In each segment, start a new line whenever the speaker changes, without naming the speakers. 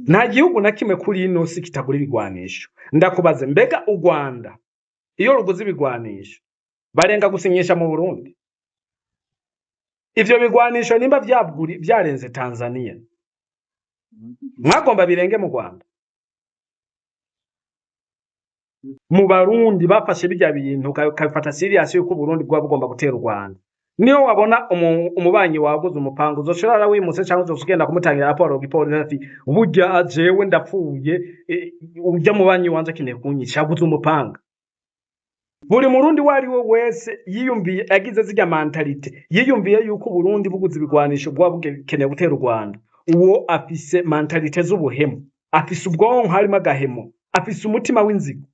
nta gihugu na kimwe kuri ino si kitagura ibigwanisho. Ndakubaze, mbega u Rwanda iyo ruguze ibigwanisho barenga gusinyisha mu Burundi? Ivyo bigwanisho nimba vyarenze Tanzania, mwagomba birenge mu Rwanda? Mu Barundi bafashe bijya bintu kabifata serious yuko Burundi bwa bugomba gutera u Rwanda. Niyo wabona umubanyi waguze umupango uzoshorara wimutse cyangwa uzosugenda kumutangira raporo gipolisi ati burya jewe ndapfuye ujya mubanyi wanje kineye kunyica aguze umupanga. Buri murundi wari we wese yiyumviye agize zijya mentalite yiyumviye yuko Burundi buguze ibigwanisho bwa bukeneye gutera u Rwanda. Uwo afise mentalite z'ubuhemu, afise ubwonko harimo agahemo, afise umutima w'inzigo.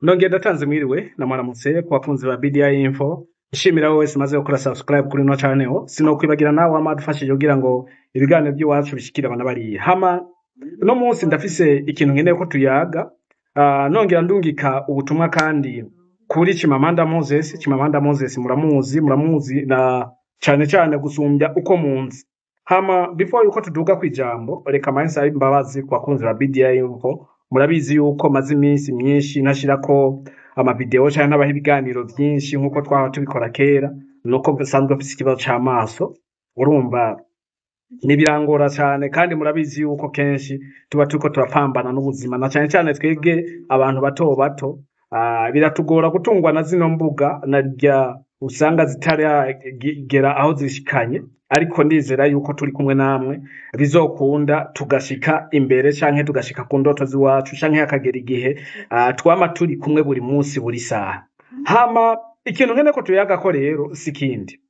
Nongeye ndatanze mwiriwe na mwaramutse ku bakunzi ba BDI Info. Nshimira wowe wese maze gukora subscribe kuri no channel. Sinokwibagira nawe wamadufashije kugira ngo ibiganiro by'iwacu bishikire abana bari hama. No munsi ndafise ikintu nkeneye ko tuyaga. Nongera ndungika ubutumwa kandi kuri Chimamanda Moses. Chimamanda Moses muramuzi na cyane gusumbya uko munzi. Hama before yuko tuduga kwijambo reka mansa imbabazi ku bakunzi ba BDI Info. Murabizi yuko maze iminsi myinshi nashirako amavideo cyane n'abaho ibiganiro byinshi nkuko twaho tubikora kera, nuko bisanzwe afise ikibazo cy'amaso. Urumva nibirangora cyane kandi murabizi yuko kenshi tuba turiko turapambana n'ubuzima na cyane twege abantu bato biratugora gutungwa na zino mbuga narya usanga zitaragera aho zishikanye, ariko ndizera yuko turi kumwe namwe bizokunda tugashika imbere canke tugashika ku ndoto ziwacu canke hakagera igihe twama turi kumwe buri munsi buri saha. Hama ikintu nkene ko tuyaga ko rero sikindi,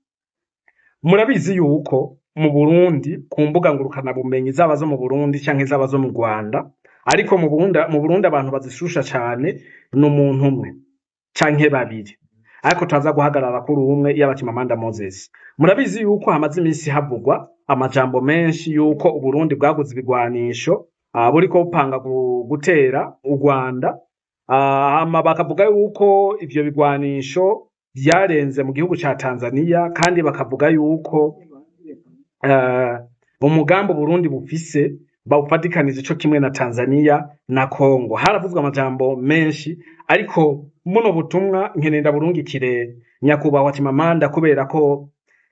murabizi yuko mu Burundi ku mbuga ngurukana bumenyi zaba zo mu Burundi canke zaba zo mu Rwanda, ariko mu Burundi abantu bazishusha cyane n'umuntu umwe canke babiri, ariko tuza guhagarara kuri umwe yaba Chimamanda Moses. Murabizi yuko hamaze iminsi havugwa amajambo menshi yuko u Burundi bwaguze ibigwanisho buriko bupanga gutera u Rwanda. Bakavuga yuko ivyo bigwanisho byarenze mu gihugu ca Tanzania, kandi bakavuga yuko umugambo Burundi bufise bawufatikanije cyo kimwe na Tanzania na Kongo. Haravuzwe amajambo menshi, ariko muno butumwa nkenenda burungikire nyakubahwa Chimamanda kubera ko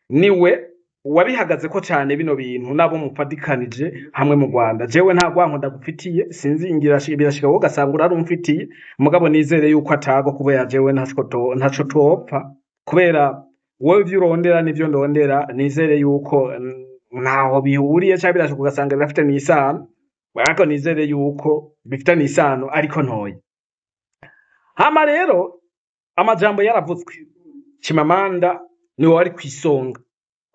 niwe wabihagaze ko cyane bino bintu nabo mufatikanije hamwe mu Rwanda. Jewe nta gwanko ndagufitiye, sinzi ingira birashika wo gasangura ari umfitiye, mugabo nizere yuko atago kubera jewe ntaco topfa, kubera wowe vyurondera nivyo ndondera. Nizere yuko ntaho bihuriye cyangwa birashika ugasanga birafite n'isano, ariko nizere yuko bifite n'isano ariko ntoye. Hama rero amajambo yaravuzwe, Chimamanda niwe wari kwisonga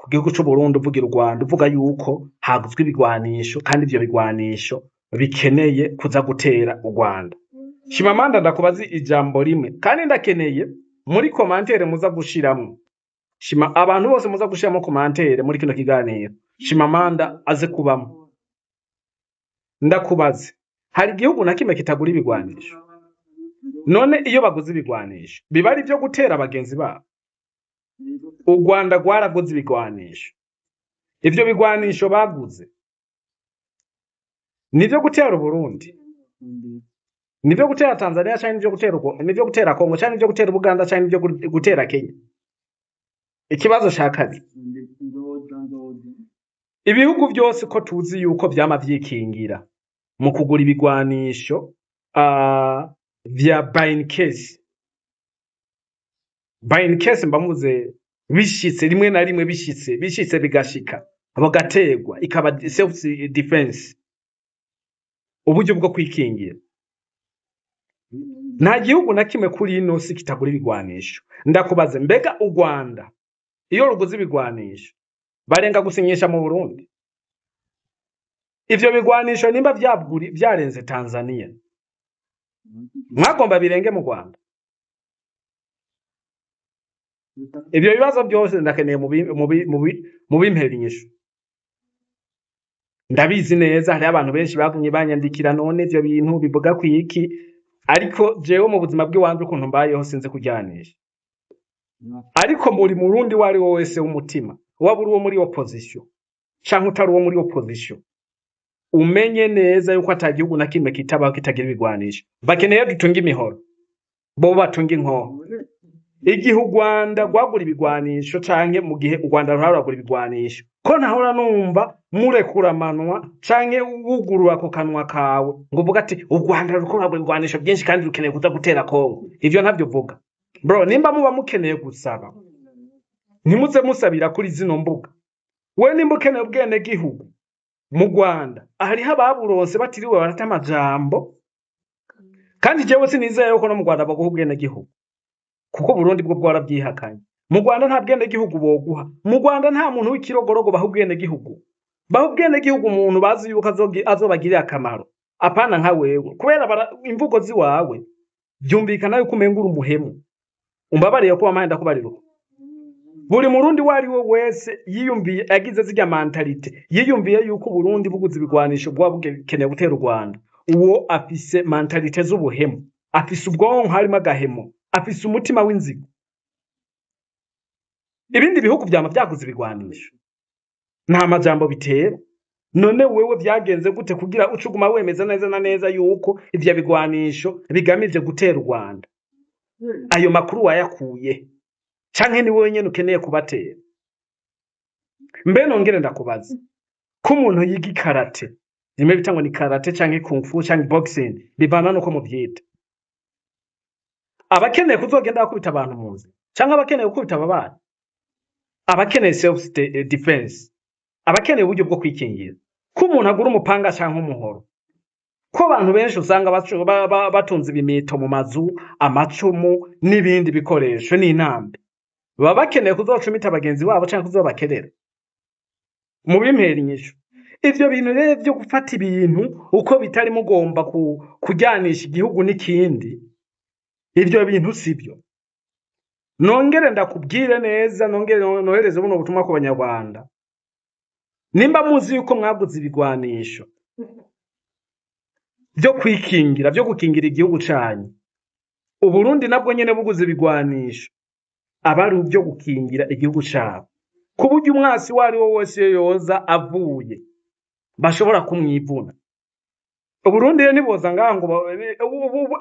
ku gihugu cy'u Burundi uvugira u Rwanda, uvuga yuko haguzwe ibigwanisho kandi ivyo bigwanisho bikeneye kuza gutera u Rwanda. Chimamanda ndakubazi ijambo rimwe kandi ndakeneye muri commentaire muza gushiramo, abantu bose muza gushiramo commentaire muri kino kiganiro Chimamanda aze kubamo. Ndakubaze, hari igihugu na kimwe kitagura ibigwanisho? None iyo baguze ibigwanisho biba ari byo gutera abagenzi babo? U Rwanda rwaraguze ibigwanisho, ivyo bigwanisho baguze nivyo gutera Burundi, nivyo gutera Tanzania cyane nivyo gutera Kongo cyane nivyo gutera Uganda cyane nivyo gutera Kenya? Ikibazo shakazi, ibihugu byose ko tuzi yuko vyama vyikingira mu kugura ibigwanisho vya buying case mbamuze bishitse rimwe na rimwe bishitse bigashika bagategwa ikaba self defense, uburyo bwo kwikingira. Nta gihugu na kimwe kuri ino si kitagura ibigwanisho. Ndakubaze, mbega u Rwanda iyo ruguze ibigwanisho barenga gusinyisha mu Burundi? Ivyo bigwanisho nimba vyarenze Tanzania, mwagomba birenge mu Rwanda? Ivyo bibazo byose ndakeneye mu bimperinyisho. Ndabizi neza hari abantu benshi bagumye banyandikira none ivyo bintu bivuga kwiki, ariko jewe mu buzima bw'iwanje ukuntu mbayeho sinze kujyanisha. Ariko muri Murundi wari wo wese w'umutima, waba uri wo muri opposition canke utari uwo muri opposition umenye neza yuko ata gihugu na kimwe kitabaho kitagira ibigwanisho. Bakeneye dutunga imihoro, bo batunga inkoho. Igihe u Rwanda rwagura ibigwanisho canke mu gihe u Rwanda ruharagura ibigwanisho, ko ntahora numva murekura amanwa canke wugurura ako kanwa kawe ngo uvuga ati u Rwanda ruriko ruragura ibigwanisho byinshi kandi rukeneye kuza gutera Kongo. Ivyo ntavyo vuga. Bro, nimba muba mukeneye gusaba, ntimuze musabira kuri zino mbuga. We nimba ukeneye ubwene gihugu mu Rwanda, hariho ababuronse batiriwe barata amajambo, kandi jewe sinizeye yuko no mu Rwanda baguha ubwene gihugu, kuko Burundi bwo bwarabyihakanye. Mu Rwanda nta bwene gihugu boguha. Mu Rwanda nta muntu w'ikirogorogo baha ubwene gihugu. Baha ubwene gihugu umuntu bazi yuko azobagirira akamaro, apana nka wewe, kubera imvugo ziwawe byumvikana yuko umengura umuhemu. Umbabariye ko amahenda kubarira. Buri murundi wari we wese yiyumviye agize zirya mentalite, yiyumviye yuko Burundi buguze ibigwanisho bwa bukeneye gutera u Rwanda, uwo afise mentalite z'ubuhemu, afise ubwonko harimo agahemo, afise umutima w'inzigo. Ibindi bihugu byama byaguze ibigwanisho, nta majambo bitera. None wewe byagenze gute kugira ucuguma wemeza neza na neza yuko ivyo bigwanisho bigamije gutera u Rwanda? Ayo makuru wayakuye canke ni wowe nyene ukeneye kubatera? Mbe nongere ndakubaza ko umuntu yiga karate, nimwe bitangwa ni karate canke kung fu canke boxing, bivana nuko muvyita. Abakeneye kuzogenda bakubita abantu muzi canke abakeneye gukubita ababana, abakeneye self defense, abakeneye uburyo bwo kwikingira, ko umuntu agura umupanga canke umuhoro, ko abantu benshi usanga batunze ibimito mu mazu, amacumu n'ibindi bikoresho n'intambi, baba bakeneye kuzocumita abagenzi babo canke kuzobakerera. Mu bimpera inyishu ivyo bintu rero byo gufata ibintu uko bitari mugomba kujyanisha igihugu n'ikindi, ivyo bintu sivyo. Nongere ndakubwire neza, nongere nohereze buno butumwa ku Banyarwanda. Nimba muzi yuko mwaguze ibigwanisho byo kwikingira, byo gukingira igihugu canyu, Uburundi nabwo nyene buguze ibigwanisho abari byo gukingira igihugu cabo, ku buryo umwasi wari wo wese yoza avuye bashobora kumwivuna. Uburundi rero niboza ngaho ngo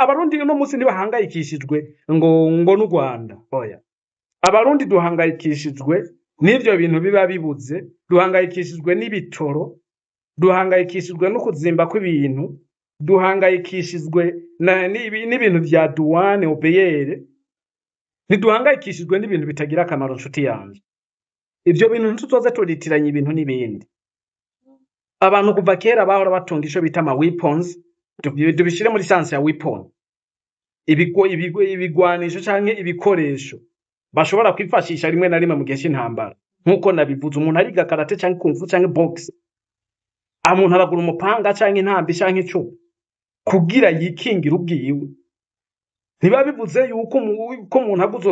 abarundi no musi ntibahangayikishijwe ngo n'u Rwanda. Oya, abarundi duhangayikishijwe n'ivyo bintu biba bibuze, duhangayikishijwe n'ibitoro, duhangayikishijwe no kuzimba kw'ibintu, duhangayikishijwe n'ibintu vya douane obeyere, ntiduhangayikishijwe n'ibintu bitagira akamaro. Nshuti yanje, ivyo bintu ntituzoze turitiranya ibintu n'ibindi. Abantu kuva kera bahora batunga ico bita ama weapons, dubishire muri science ya weapon, ibigwanisho canke ibikoresho bashobora kwifashisha rimwe na rimwe mu gihe c'intambara. Nkuko nabivuze, umuntu ariga karate canke kung fu canke box, umuntu aragura umupanga canke intambi canke icumu kugira yikingira ubwiwe. Niba bivuze yuko umuntu aguze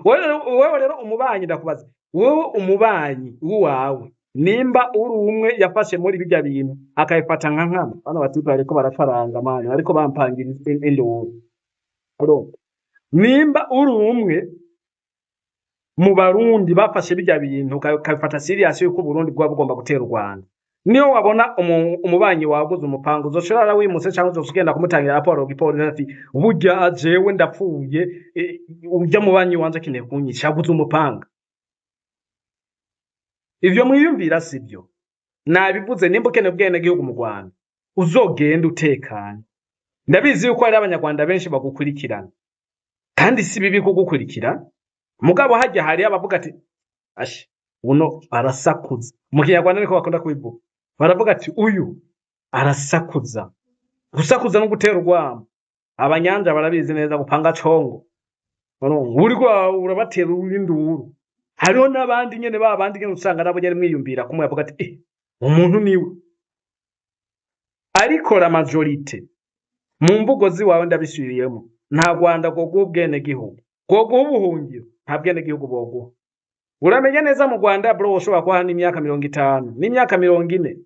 wewe rero umubanyi, ndakubaza wewe umubanyi uwawe, nimba uri umwe yafashe muri bijya bintu akayifata nka nkama, bano batipa ariko barafaranga mani, ariko bampangira indoro. Nimba uri umwe mu Barundi bafashe bijya bintu ukabifata serious yuko Burundi bwa bugomba gutera u Rwanda, niyo wabona umubanyi waguze umupango, uzoshobora wimuse cyangwa uzogenda kumutangira raporo gipolisi ati burya jewe ndapfuye, ujya mubanyi wanje akeneye kunyica aguze umupanga. Ivyo mwiyumvira sivyo. Nabivuze, nimba ukeneye ubwene gihugu mu Rwanda uzogenda utekanye. Ndabizi yuko ari Abanyarwanda benshi bagukurikirana, kandi si bibi kugukurikira, mugabo hajya hari abavuga ati ashi uno arasakuza. Mu Kinyarwanda niko bakunda kubivuga, baravuga ati uyu arasakuza. Gusakuza no gutera urwamo, Abanyanja barabizi neza gupanga congo. Uriko urabatera urinduru. Hariho n'abandi nyene babandi nyene usanga nabo nyene mwiyumvira kumwe yavuga ati umuntu niwe. Ariko la majorite mu mvugo ziwawe ndabisubiriyemo, nta Rwanda go gubwene gihugu, go gubuhungiro, nta bwene gihugu bogo. Uramenye neza mu Rwanda bro, ushobora kuba n'imyaka 50 n'imyaka 40,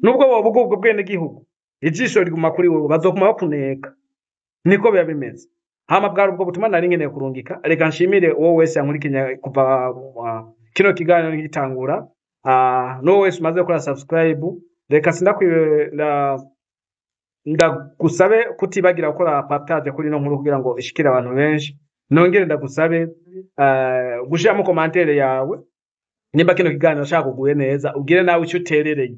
nubwo bobugo ubwo bwene gihugu ijisho riguma kuri wowe, bazokuma bakuneka. Niko biba bimeze. Hama bwari ubwo butuma nari nkeneye kurungika. Reka nshimire wowe wese yankurikinya kuva kino kiganiro gitangura, no wese umaze gukora subscribe reka sindakwibe ndagusabe kutibagira gukora partage kuri no nkuru kugira ngo ishikire abantu benshi nongere ndagusabe gushiramo commentaire yawe nimba kino kiganiro shaka kuguye neza ugire nawe icyo uterereye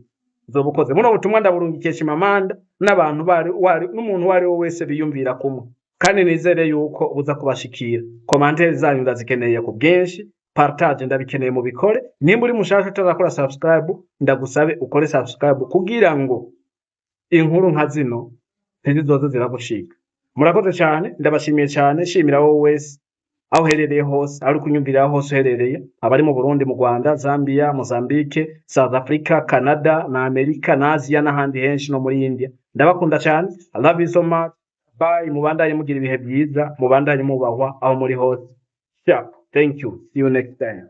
zobukoze muno butumwa ndaburungikiye Chimamanda n'abantu bari n'umuntu wari wese biyumvira kumwe kandi nizere yuko buza kubashikira commentaire zanyu ndazikeneye ku bwinshi partage ndabikeneye mu bikore nimba uri mushaka utazakora subscribe ndagusabe ukore subscribe kugira ngo inkuru nka zino ntizizoze ziragushika murakoze cyane ndabashimiye cyane shimira wowe wese aho uherereye hose ari kunyumvira hose uherereye abari mu Burundi mu Rwanda Zambia Mozambique South Africa Canada na Amerika na Asia n'ahandi henshi no muri India ndabakunda cyane I love you so much bye mubandanye mugira ibihe byiza mubandanye mubahwa aho muri hose thank you see you next time